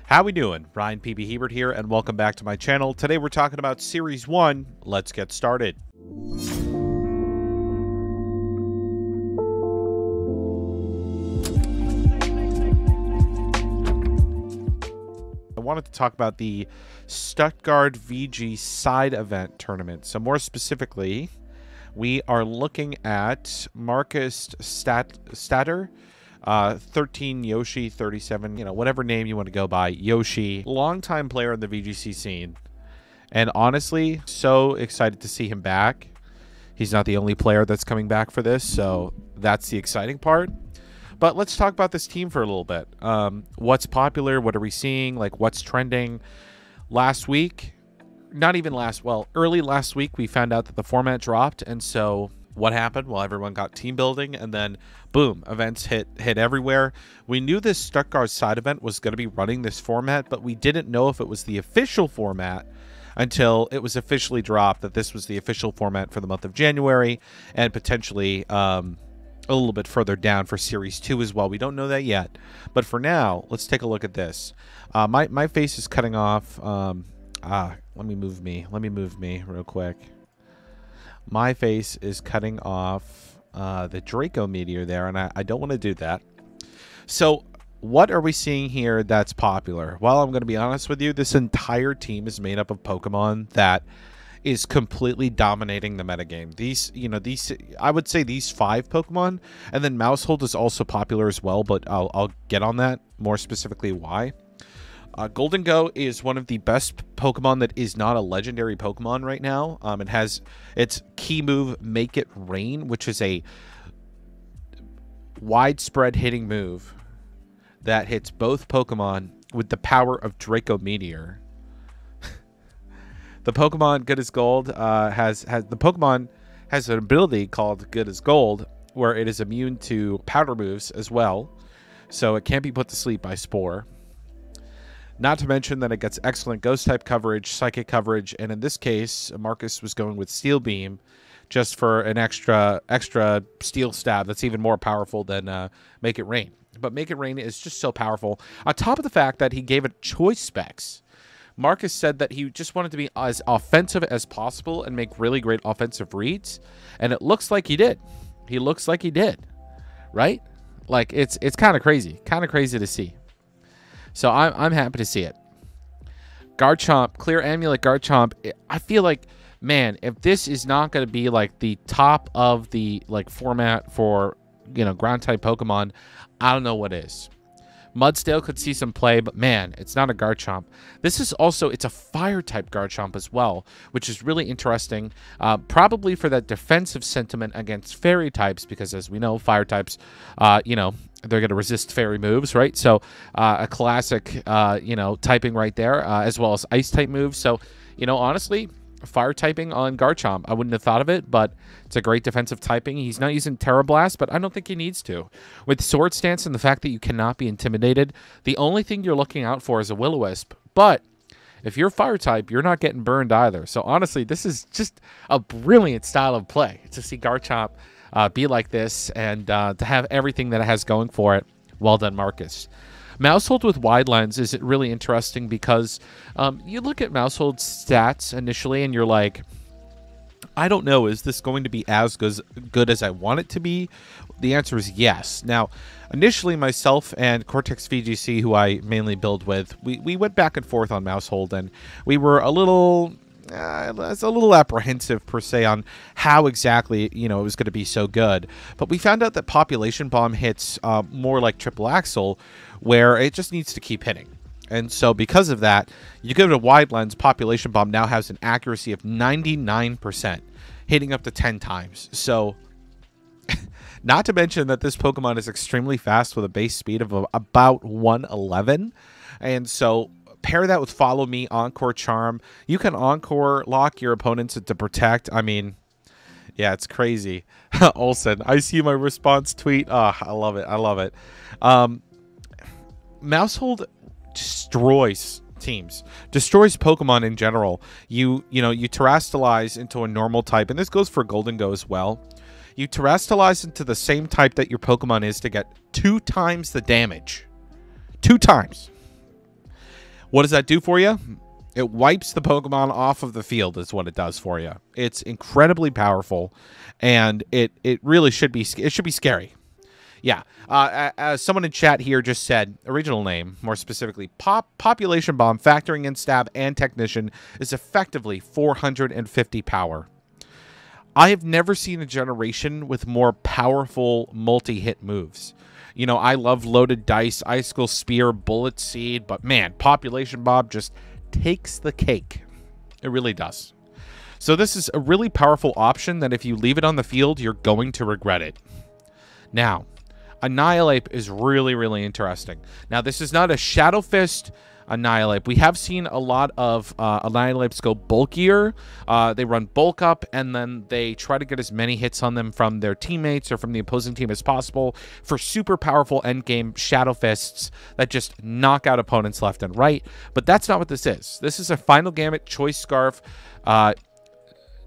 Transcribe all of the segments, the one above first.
How we doing? Ryan PB Hebert here, and welcome back to my channel. Today we're talking about Series 1. Let's get started. I wanted to talk about the Stuttgart VG Side Event tournament. So more specifically, we are looking at Markus Stadter, 13 Yoshi, 37, whatever name you want to go by. Yoshi, longtime player in the VGC scene. And honestly, so excited to see him back. He's not the only player that's coming back for this, so that's the exciting part. But let's talk about this team for a little bit. What's popular? What are we seeing? Like, what's trending? Last week, early last week, we found out that the format dropped. And so what happened? Well, everyone got team building, and then boom, events hit everywhere. We knew this Stuttgart side event was going to be running this format, but we didn't know if it was the official format until it was officially dropped that this was the official format for the month of January, and potentially a little bit further down for Series 2 as well. We don't know that yet, but for now, let's take a look at this. My face is cutting off. Let me move me real quick. My face is cutting off the Draco meteor there, and I don't want to do that. So what are we seeing here that's popular? Well, I'm going to be honest with you. This entire team is made up of Pokemon that is completely dominating the metagame. I would say these 5 Pokemon, and then Mousehold is also popular as well, but I'll get on that more specifically why. Golden Go is one of the best Pokemon that is not a legendary Pokemon right now. It has its key move, Make It Rain, which is a widespread hitting move that hits both Pokemon with the power of Draco Meteor. The Pokemon Good as Gold has an ability called Good as Gold, where it is immune to powder moves as well, so it can't be put to sleep by Spore. Not to mention that it gets excellent Ghost-type coverage, Psychic coverage, and in this case, Markus was going with Steel Beam just for an extra Steel Stab that's even more powerful than Make It Rain. But Make It Rain is just so powerful. On top of the fact that he gave it choice specs, Markus said that he just wanted to be as offensive as possible and make really great offensive reads, and it looks like he did. He looks like he did, right? Like, it's kind of crazy to see. So I'm happy to see it. Garchomp, Clear Amulet Garchomp. I feel like, man, if this is not going to be like the top of the format for ground type Pokemon, I don't know what is. Mudsdale could see some play, but man, it's not a Garchomp. This is also, it's a fire type Garchomp as well, which is really interesting. Probably for that defensive sentiment against fairy types, because as we know, fire types, they're going to resist fairy moves, right? So a classic, typing right there, as well as ice type moves. So, honestly, fire typing on Garchomp, I wouldn't have thought of it, but it's a great defensive typing. He's not using Terra Blast, but I don't think he needs to. With Sword Stance and the fact that you cannot be intimidated, the only thing you're looking out for is a Will-O-Wisp. But if you're fire type, you're not getting burned either. So honestly, this is just a brilliant style of play to see Garchomp be like this and to have everything that it has going for it. Well done, Markus. Mousehold with Wide Lens is really interesting because you look at Mousehold's stats initially and you're like, I don't know, is this going to be as good as I want it to be? The answer is yes. Now, initially myself and Cortex VGC, who I mainly build with, we went back and forth on Mousehold, and we were a little apprehensive per se on how exactly it was going to be so good. But we found out that Population Bomb hits more like Triple Axle, where it just needs to keep hitting. And so because of that, you give it a Wide Lens, Population Bomb now has an accuracy of 99%, hitting up to 10 times. So not to mention that this Pokemon is extremely fast with a base speed of about 111. And so pair that with Follow Me, Encore Charm. You can Encore lock your opponents to protect. I mean, yeah, it's crazy. Olsen, I see my response tweet. Oh, I love it. Mousehold destroys teams, destroys Pokemon in general. You terrestrialize into a normal type, and this goes for Golden Go as well. You terrestrialize into the same type that your Pokemon is to get 2 times the damage. 2 times. What does that do for you? It wipes the Pokemon off of the field is what it does for you. It's incredibly powerful, and it really should be scary. Yeah. As someone in chat here just said, original name, more specifically, Population Bomb, factoring in Stab and Technician, is effectively 450 power. I have never seen a generation with more powerful multi-hit moves. You know, I love Loaded Dice, Icicle Spear, Bullet Seed, but man, Population Bomb just takes the cake. It really does. So this is a really powerful option that if you leave it on the field, you're going to regret it. Now, Annihilate is really, really interesting. Now, this is not a Shadow Fist Annihilate. We have seen a lot of Annihilates go bulkier. They run bulk up, and then they try to get as many hits on them from their teammates or from the opposing team as possible for super powerful endgame Shadow Fists that just knock out opponents left and right. But that's not what this is. This is a Final Gambit Choice Scarf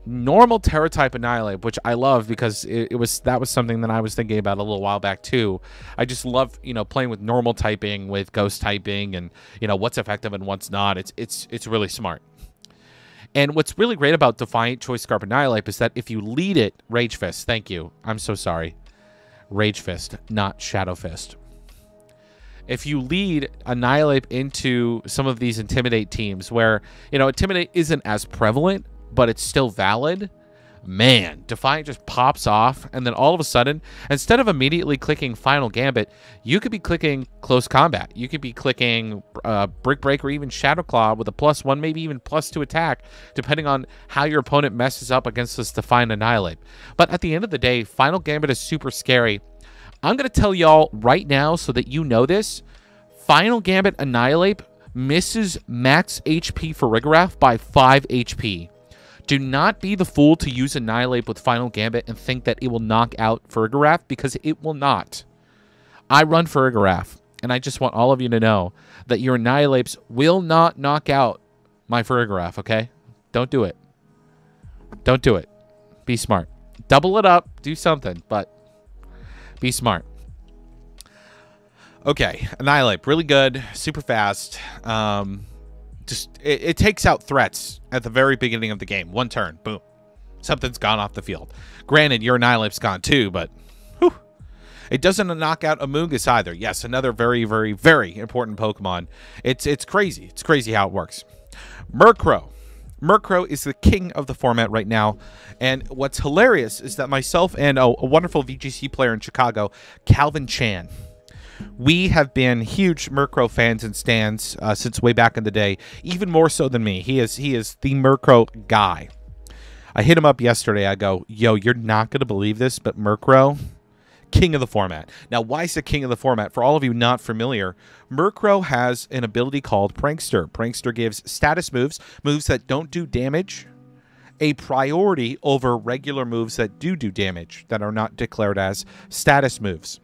normal Terra type Annihilate, which I love because that was something that I was thinking about a little while back too. I just love, you know, playing with normal typing, with ghost typing, and you know what's effective and what's not. It's really smart. And what's really great about Defiant Choice Scarf Annihilate is that if you lead it, Rage Fist. Thank you. I'm so sorry. Rage Fist, not Shadow Fist. If you lead Annihilate into some of these Intimidate teams where, you know, Intimidate isn't as prevalent, but it's still valid, man, Defiant just pops off, and then all of a sudden, instead of immediately clicking Final Gambit, you could be clicking Close Combat. You could be clicking Brick Break or even Shadow Claw with a +1, maybe even +2 attack, depending on how your opponent messes up against this Defiant Annihilate. But at the end of the day, Final Gambit is super scary. I'm going to tell y'all right now so that you know this. Final Gambit Annihilate misses max HP for Farigiraf by 5 HP. Do not be the fool to use Annihilate with Final Gambit and think that it will knock out Farigiraf, because it will not. I run Farigiraf, and I just want all of you to know that your Annihilates will not knock out my Farigiraf, okay? Don't do it. Don't do it. Be smart. Double it up. Do something, but be smart. Okay, Annihilate, really good, super fast. It takes out threats at the very beginning of the game. One turn, boom, something's gone off the field. Granted, your Annihilate's gone too, but whew. It doesn't knock out Amoonguss either. Yes, another very, very, very important Pokemon. It's crazy. It's crazy how it works. Murkrow. Murkrow is the king of the format right now. And what's hilarious is that myself and a wonderful VGC player in Chicago, Calvin Chan, we have been huge Murkrow fans and stans since way back in the day, even more so than me. He is the Murkrow guy. I hit him up yesterday. I go, yo, you're not going to believe this, but Murkrow, king of the format. Now, why is it king of the format? For all of you not familiar, Murkrow has an ability called Prankster. Prankster gives status moves that don't do damage, a priority over regular moves that do damage, that are not declared as status moves.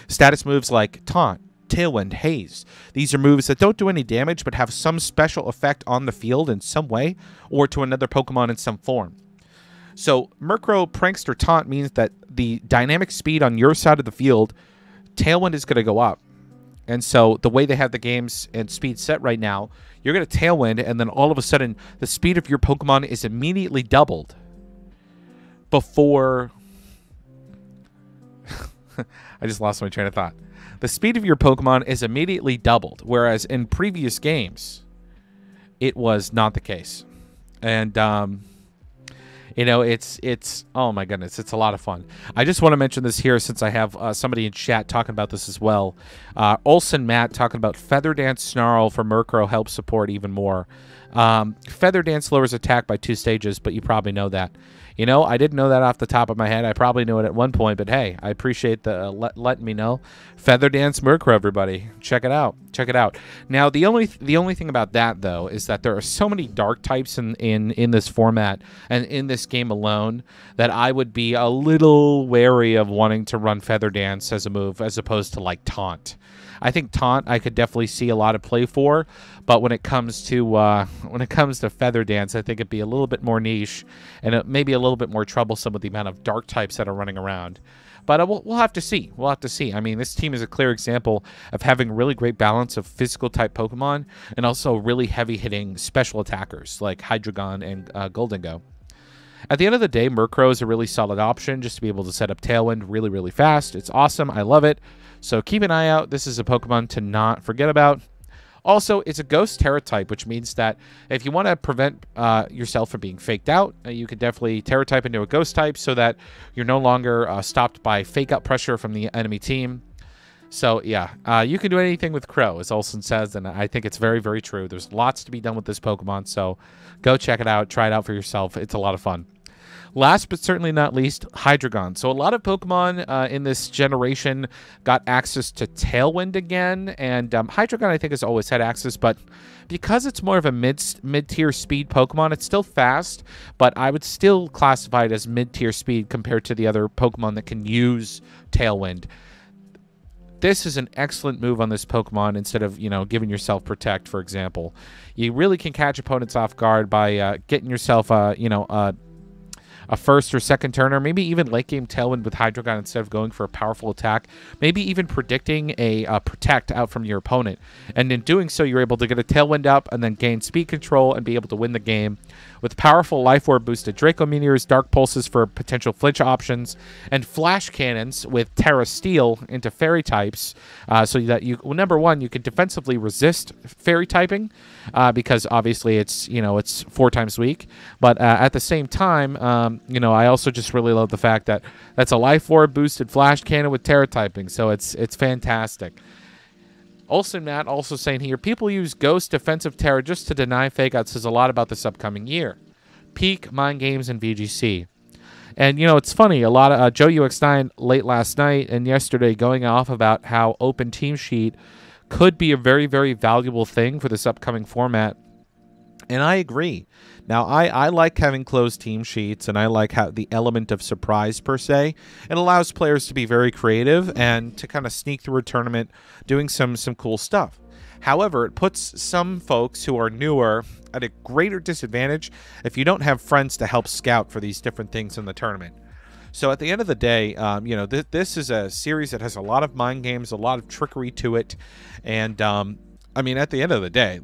Status moves like Taunt, Tailwind, Haze. These are moves that don't do any damage but have some special effect on the field in some way or to another Pokemon in some form. So Murkrow Prankster Taunt means that the dynamic speed on your side of the field, Tailwind is going to go up. And so the way they have the games and speed set right now, you're going to Tailwind, and then all of a sudden the speed of your Pokemon is immediately doubled before... I just lost my train of thought. The speed of your Pokemon is immediately doubled, whereas in previous games, it was not the case. And, you know, it's oh my goodness, it's a lot of fun. I just want to mention this here since I have somebody in chat talking about this as well. Olsen Matt talking about Feather Dance Snarl for Murkrow helps support even more. Feather Dance lowers attack by 2 stages, but you probably know that. You know, I didn't know that off the top of my head. I probably knew it at one point, but hey, I appreciate the letting me know. Feather Dance Murkrow, everybody. Check it out. Check it out. Now, the only thing about that, though, is that there are so many dark types in this format and in this game alone that I would be a little wary of wanting to run Feather Dance as a move as opposed to, like, Taunt. I think Taunt I could definitely see a lot of play for, but when it comes to Feather Dance, I think it'd be a little bit more niche and maybe a little bit more troublesome with the amount of dark types that are running around. But we'll have to see. We'll have to see. I mean, this team is a clear example of having really great balance of physical type Pokemon and also really heavy hitting special attackers like Hydreigon and Goldingo. At the end of the day, Murkrow is a really solid option just to be able to set up Tailwind really, really fast. It's awesome. I love it. So keep an eye out. This is a Pokemon to not forget about. Also, it's a Ghost Terra type, which means that if you want to prevent yourself from being faked out, you can definitely Terra type into a Ghost type so that you're no longer stopped by fake out pressure from the enemy team. So, yeah, you can do anything with Crow, as Olsen says, and I think it's very, very true. There's lots to be done with this Pokemon, so go check it out. Try it out for yourself. It's a lot of fun. Last but certainly not least, Hydreigon. So a lot of Pokemon in this generation got access to Tailwind again, and Hydreigon I think has always had access, but because it's more of a mid-tier speed Pokemon, it's still fast, but I would still classify it as mid-tier speed compared to the other Pokemon that can use Tailwind. This is an excellent move on this Pokemon instead of, giving yourself Protect, for example. You really can catch opponents off guard by getting yourself, a first or second turner, maybe even late game Tailwind with Hydreigon instead of going for a powerful attack, maybe even predicting a Protect out from your opponent. And in doing so, you're able to get a Tailwind up and then gain speed control and be able to win the game. With powerful Life Orb boosted Draco Meteors, Dark Pulses for potential flinch options, and Flash Cannons with Terra Steel into Fairy types, so that number one, you can defensively resist Fairy typing, because obviously it's 4 times weak. But at the same time, I also just really love the fact that that's a Life Orb boosted Flash Cannon with Terra typing, so it's fantastic. Olsen Matt also saying here, people use Ghost Defensive Terra just to deny fake outs says a lot about this upcoming year. Peak mind games and VGC. And, it's funny, a lot of Joe UX9 late last night and yesterday going off about how open team sheet could be a very, very valuable thing for this upcoming format. And I agree. Now, I like having closed team sheets, and I like how the element of surprise, per se. It allows players to be very creative and to kind of sneak through a tournament doing some cool stuff. However, it puts some folks who are newer at a greater disadvantage if you don't have friends to help scout for these different things in the tournament. So at the end of the day, this is a series that has a lot of mind games, a lot of trickery to it. And, at the end of the day,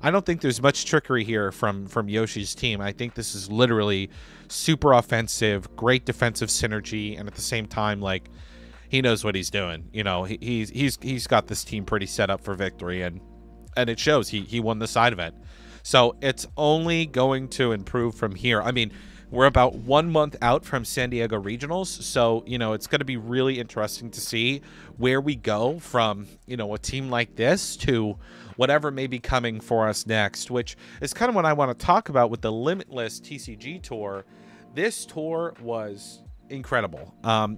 I don't think there's much trickery here from Yoshi's team. I think this is literally super offensive, great defensive synergy, and at the same time, he knows what he's doing. He's got this team pretty set up for victory, and it shows. He won the side event. So it's only going to improve from here. We're about 1 month out from San Diego Regionals, so, it's going to be really interesting to see where we go from, a team like this to whatever may be coming for us next, which is kind of what I want to talk about with the Limitless TCG Tour. This tour was incredible.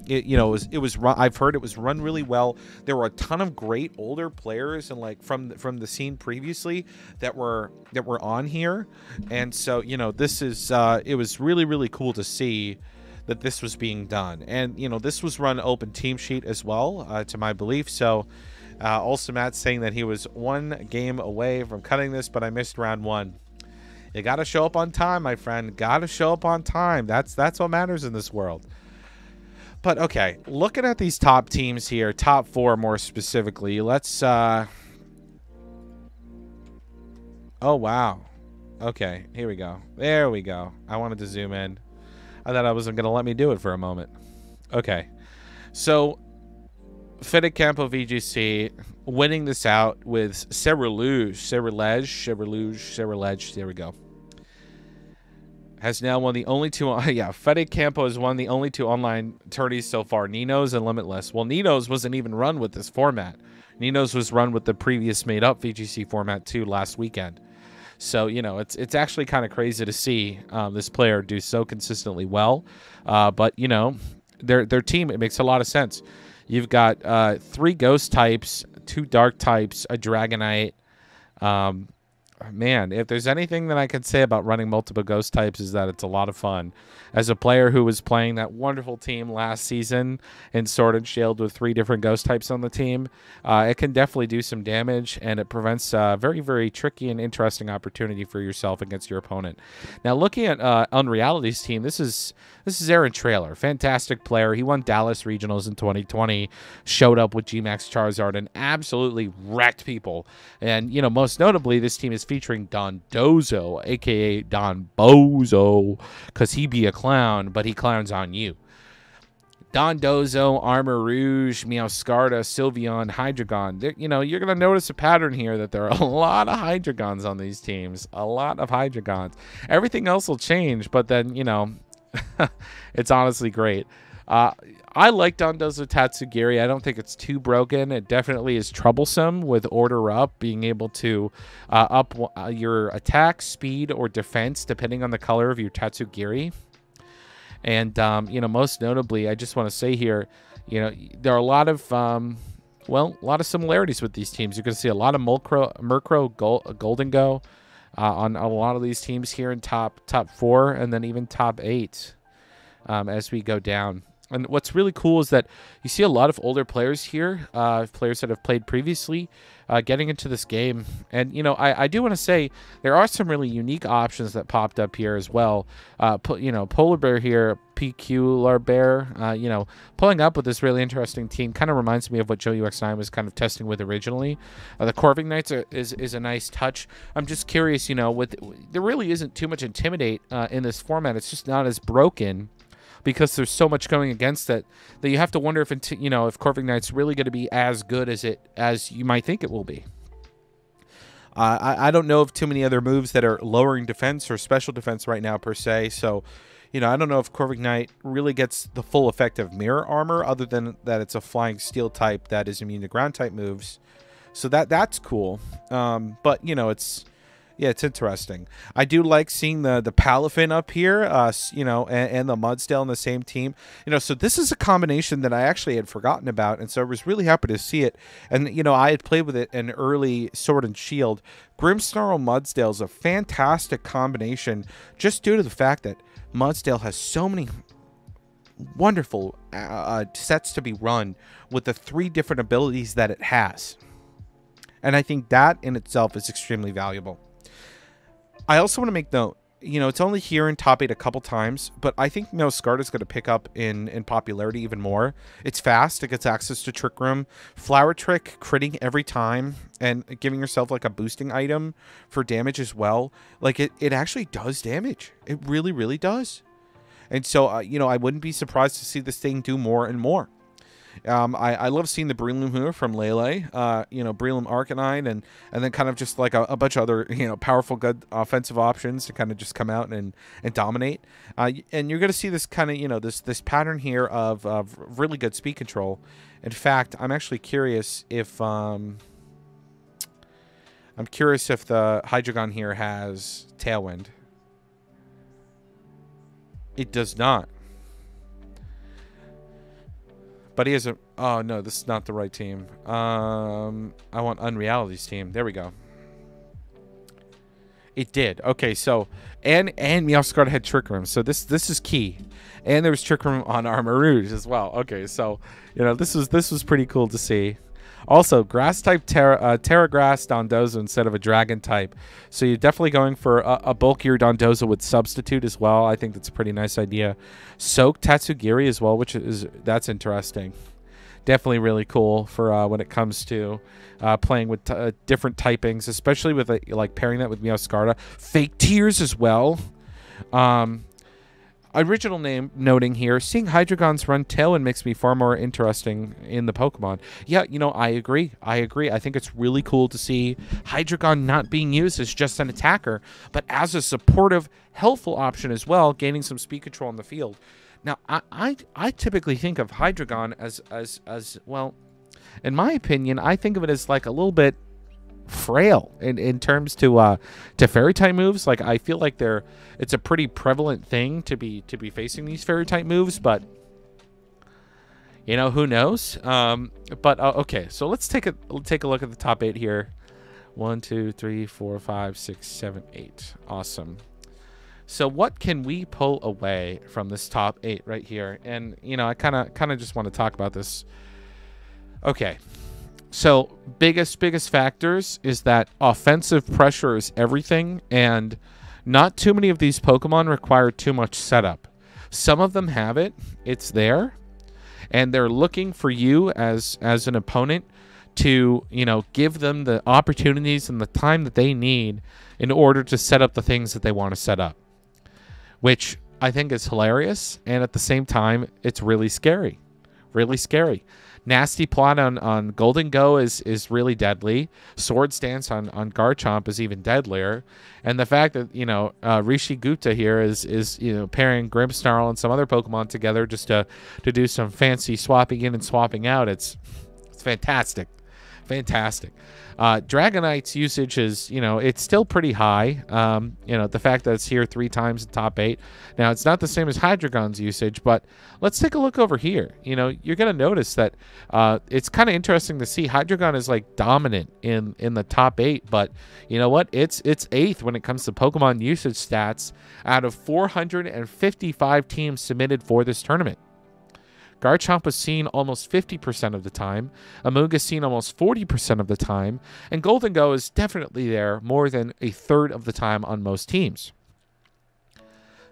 It was run, I've heard it was run really well. There were a ton of great older players and from the scene previously that were on here, and so this is it was really, really cool to see that this was being done. And this was run open team sheet as well, to my belief. So also Matt saying that he was 1 game away from cutting this, but I missed round 1. You got to show up on time, my friend. Got to show up on time. That's what matters in this world. But okay, looking at these top teams here, top 4 more specifically, let's oh wow. Okay, here we go. There we go. I wanted to zoom in. I thought I wasn't going to let me do it for a moment. Okay. So Fitted Campo VGC winning this out with Ceruledge. There we go. Has now won the only 2. Fede Campo has won the only 2 online tourneys so far, Nino's and Limitless. Well, Nino's wasn't even run with this format. Nino's was run with the previous made-up VGC format too last weekend. So, it's actually kind of crazy to see this player do so consistently well. But, their team, it makes a lot of sense. You've got 3 Ghost types, 2 Dark types, a Dragonite, man, if there's anything that I can say about running multiple ghost types is that it's a lot of fun. As a player who was playing that wonderful team last season in Sword and Shield with 3 different ghost types on the team, it can definitely do some damage, and it prevents a very, very tricky and interesting opportunity for yourself against your opponent. Now, looking at Unreality's team, this is Aaron Trailer, fantastic player. He won Dallas Regionals in 2020, showed up with G-Max Charizard and absolutely wrecked people. And, you know, most notably, this team is featuring Don Dozo, aka Don Bozo, because he be a clown, but he clowns on you. Don Dozo, Armor Rouge, Meowscarda, Sylveon, Hydreigon. You know, you're going to notice a pattern here that there are a lot of Hydreigons on these teams. A lot of Hydreigons. Everything else will change, but then, you know, it's honestly great. I like Don Dozo Tatsugiri. I don't think it's too broken. It definitely is troublesome with order up, being able to up your attack, speed, or defense, depending on the color of your Tatsugiri. And, you know, most notably, I just want to say here, you know, there are a lot of, well, a lot of similarities with these teams. You're going to see a lot of Murkrow Golden Go on a lot of these teams here in top 4 and then even top 8 as we go down. And what's really cool is that you see a lot of older players here, players that have played previously, getting into this game. And, you know, I do want to say there are some really unique options that popped up here as well. You know, Polar Bear here, PQ Bear, you know, pulling up with this really interesting team kind of reminds me of what Joe UX9 was kind of testing with originally. The Corving Knights is a nice touch. I'm just curious, you know, there really isn't too much Intimidate in this format. It's just not as broken, because there's so much going against it that you have to wonder if, you know, if Corving Knight's really going to be as good as you might think it will be. I don't know of too many other moves that are lowering defense or special defense right now per se. So, you know, I don't know if Corving Knight really gets the full effect of mirror armor, other than that it's a flying steel type that is immune to ground type moves. So that's cool. But, you know, it's interesting. I do like seeing the Palafin up here, you know, and the Mudsdale in the same team. You know, so this is a combination that I actually had forgotten about, and so I was really happy to see it. And, you know, I had played with it in early Sword and Shield. Grimmsnarl Mudsdale is a fantastic combination, just due to the fact that Mudsdale has so many wonderful sets to be run with the 3 different abilities that it has. And I think that in itself is extremely valuable. I also want to make note, you know, it's only here in top 8 a couple times, but I think Meowscarda is going to pick up in popularity even more. It's fast. It gets access to Trick Room. Flower Trick, critting every time, and giving yourself like a boosting item for damage as well. Like, it actually does damage. It really, really does. And so, you know, I wouldn't be surprised to see this thing do more and more. I love seeing the Breloom here from Lele, you know, Breloom Arcanine, and then kind of just like a bunch of other, you know, powerful, good offensive options to kind of just come out and dominate. And you're going to see this kind of, you know, this pattern here of really good speed control. In fact, I'm actually curious if the Hydreigon here has Tailwind. It does not. But he has a... Oh, no, this is not the right team. I want Unreality's team. There we go. It did. Okay, so... And Meowscarda had Trick Room. So this is key. And there was Trick Room on Armor Rouge as well. Okay, so, you know, this was pretty cool to see. Also, Grass-type Terra Grass Dondozo instead of a Dragon-type. So you're definitely going for a bulkier Dondozo with Substitute as well. I think that's a pretty nice idea. Soak Tatsugiri as well, that's interesting. Definitely really cool for when it comes to playing with different typings, especially with like pairing that with Meowscarda. Fake Tears as well. Original name noting here, seeing Hydreigons run Tailwind makes me far more interesting in the Pokemon. Yeah, you know, I agree. I think it's really cool to see Hydreigon not being used as just an attacker, but as a supportive, helpful option as well, gaining some speed control in the field. Now, I typically think of Hydreigon as well, in my opinion, I think of it as like a little bit frail in terms to fairy type moves. Like, I feel like it's a pretty prevalent thing to be facing these fairy type moves, but you know, who knows. But okay, so let's take a look at the top 8 here. 1, 2, 3, 4, 5, 6, 7, 8. Awesome. So what can we pull away from this top 8 right here? And, you know, I kind of just want to talk about this. Okay. So biggest factors is that offensive pressure is everything, and not too many of these Pokemon require too much setup. Some of them have it. It's there. And they're looking for you as an opponent to, you know, give them the opportunities and the time that they need in order to set up the things that they want to set up, which I think is hilarious. And at the same time, it's really scary. Really scary. Nasty Plot on Golden Go is really deadly. Sword Stance on Garchomp is even deadlier. And the fact that, you know, Rishi Gupta here is you know, pairing Grimmsnarl and some other Pokemon together just to do some fancy swapping in and swapping out. It's fantastic. Fantastic. Dragonite's usage is, you know, it's still pretty high. You know, the fact that it's here 3 times in top 8. Now, it's not the same as Hydreigon's usage, but let's take a look over here. You know, you're going to notice that it's kind of interesting to see Hydreigon is like dominant in the top 8, but you know what? It's 8th when it comes to Pokemon usage stats out of 455 teams submitted for this tournament. Garchomp was seen almost 50% of the time, Amoonguss seen almost 40% of the time, and Golden Go is definitely there more than a third of the time on most teams.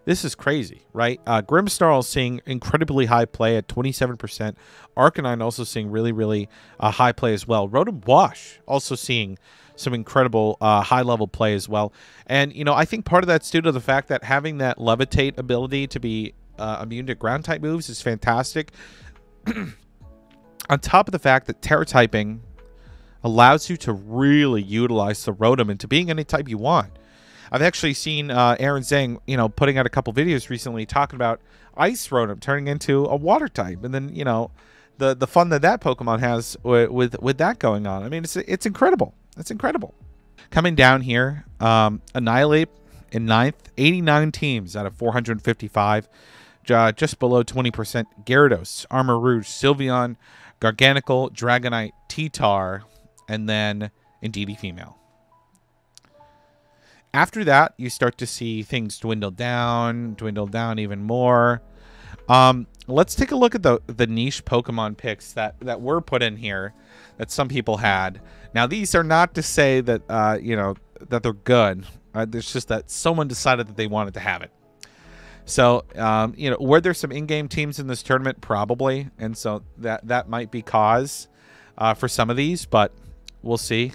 This is crazy, right? Grimmsnarl seeing incredibly high play at 27%. Arcanine also seeing really high play as well. Rotom Wash also seeing some incredible high-level play as well. And, you know, I think part of that's due to the fact that having that Levitate ability to be immune to ground type moves is fantastic. On top of the fact that Terra typing allows you to really utilize the Rotom into being any type you want. I've actually seen Aaron Zhang, you know, putting out a couple videos recently talking about Ice Rotom turning into a water type, and then, you know, the fun that Pokemon has with that going on. I mean, it's incredible. It's incredible. Coming down here, Annihilate in 9th, 89 teams out of 455. Just below 20%, Gyarados, Armor Rouge, Sylveon, Garganacl, Dragonite, T-Tar, and then Indeedee Female. After that, you start to see things dwindle down even more. Let's take a look at the niche Pokemon picks that were put in here that some people had. Now, these are not to say that, you know, that they're good. It's just that someone decided that they wanted to have it. So, you know, were there some in-game teams in this tournament? Probably. And so that might be cause for some of these, but we'll see.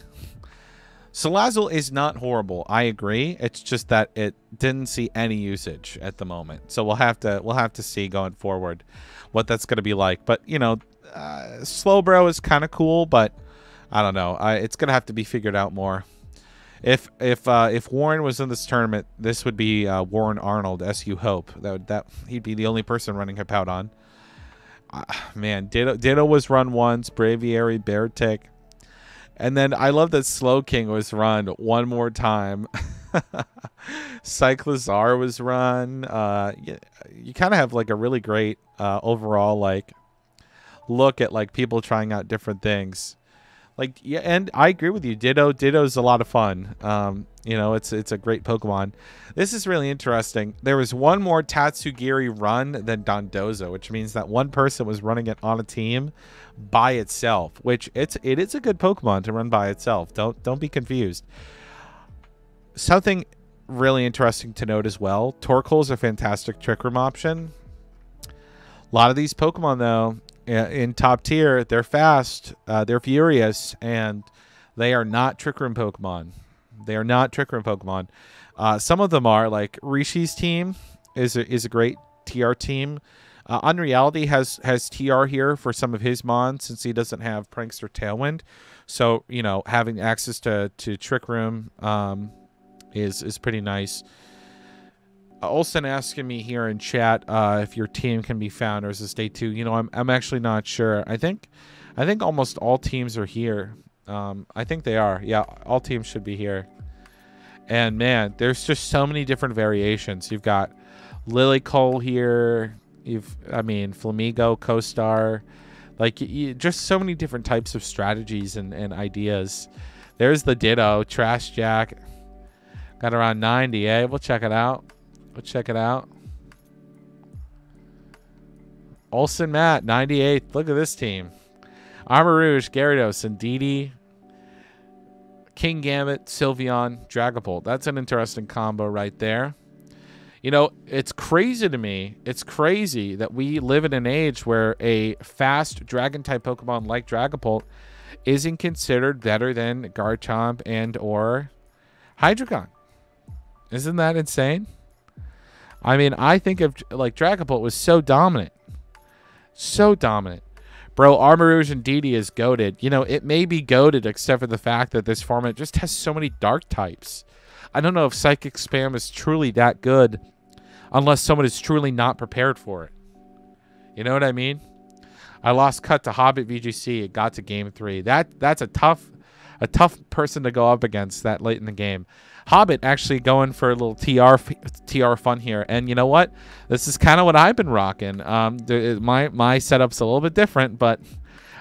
Salazzle is not horrible. I agree. It's just that it didn't see any usage at the moment. So we'll have to see going forward what that's going to be like. But, you know, Slowbro is kind of cool, but I don't know. It's going to have to be figured out more. If Warren was in this tournament, this would be Warren Arnold, S.U. Hope. That he'd be the only person running Hippowdon. Man, Ditto was run once, Braviary, Beartic. And then I love that Slowking was run one more time. Cyclizar was run. You kind of have like a really great overall like look at like people trying out different things. Like, yeah, and I agree with you. Ditto's a lot of fun. You know, it's a great Pokemon. This is really interesting. There was one more Tatsugiri run than Dondozo, which means that one person was running it on a team by itself, which it is a good Pokemon to run by itself. Don't be confused. Something really interesting to note as well. Torkoal is a fantastic Trick Room option. A lot of these Pokemon, though, in top tier, they're fast, they're furious, and they are not Trick Room Pokemon. They are not Trick Room Pokemon. Some of them are, like Rishi's team is a great TR team. Unreality has TR here for some of his mons since he doesn't have Prankster Tailwind. So, you know, having access to Trick Room is pretty nice. Olsen asking me here in chat if your team can be found, or is this day 2? You know, I'm actually not sure. I think almost all teams are here. I think they are. Yeah, all teams should be here. And man, there's just so many different variations. You've got Lilycole here. Flamigo, Co-Star. Like, just so many different types of strategies and ideas There's the Ditto. Trash Jack. Got around 90, eh? We'll check it out. We'll check it out. Olsen Matt, 98th. Look at this team. Armor Rouge, Gyarados, and Didi. King Gambit, Sylveon, Dragapult. That's an interesting combo right there. You know, it's crazy to me. It's crazy that we live in an age where a fast Dragon-type Pokemon like Dragapult isn't considered better than Garchomp and or Hydreigon. Isn't that insane? I mean, I think of, like, Dragapult was so dominant. So dominant. Bro, Armor Rouge and Didi is goated. You know, it may be goated except for the fact that this format just has so many dark types. I don't know if Psychic Spam is truly that good unless someone is truly not prepared for it. You know what I mean? I lost cut to Hobbit VGC. It got to game 3. That's a tough person to go up against that late in the game. Hobbit actually going for a little TR fun here, and you know what? This is kind of what I've been rocking. My setup's a little bit different, but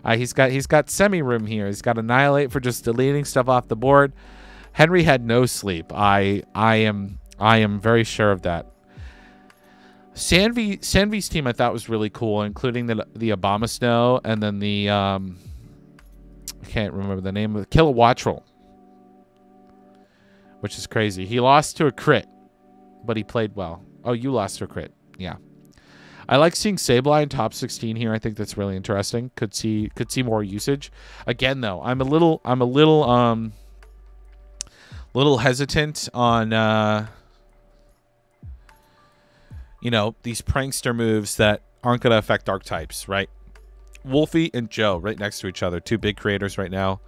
he's got semi room here. He's got Annihilate for just deleting stuff off the board. Henry had no sleep. I am very sure of that. Sanvi's team I thought was really cool, including the Abomasnow and then the I can't remember the name of the Kilowattrel, which is crazy. He lost to a crit, but he played well. Oh, you lost to a crit. Yeah. I like seeing Sableye in top 16 here. I think that's really interesting. Could see more usage. Again, though, I'm a little hesitant on you know, these prankster moves that aren't going to affect dark types, right? Wolfie and Joe right next to each other. Two big creators right now.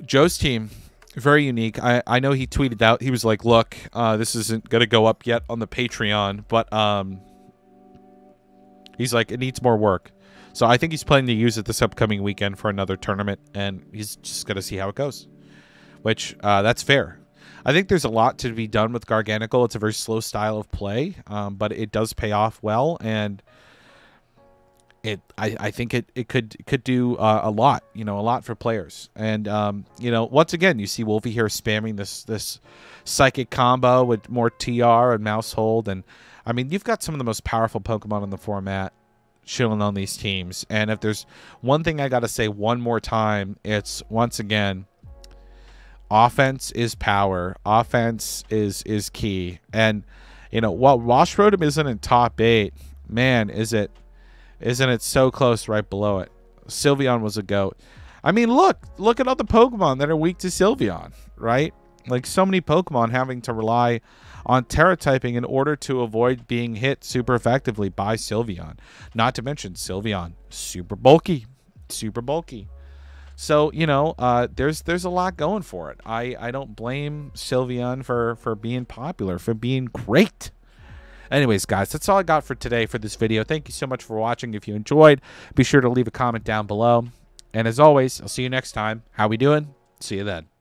Joe's team, very unique. I know he tweeted out, he was like, look, this isn't going to go up yet on the Patreon, but he's like, it needs more work. So I think he's planning to use it this upcoming weekend for another tournament, and he's just going to see how it goes, which that's fair. I think there's a lot to be done with Garganacl. It's a very slow style of play, but it does pay off well, and I think it could do a lot, you know, a lot for players. And you know, once again, you see Wolfie here spamming this psychic combo with more TR and Mouse Hold, and I mean, you've got some of the most powerful Pokemon in the format chilling on these teams. And if there's one thing I got to say one more time, it's once again, offense is power. Offense is key. And you know, while Wash Rotom isn't in top 8, man, isn't it so close right below it? Sylveon was a GOAT. I mean, look at all the Pokemon that are weak to Sylveon, right? Like, so many Pokemon having to rely on Terra typing in order to avoid being hit super effectively by Sylveon. Not to mention Sylveon, super bulky. So, you know, there's a lot going for it. I don't blame Sylveon for being popular, for being great. Anyways, guys, that's all I got for today for this video. Thank you so much for watching. If you enjoyed, be sure to leave a comment down below. And as always, I'll see you next time. How we doing? See you then.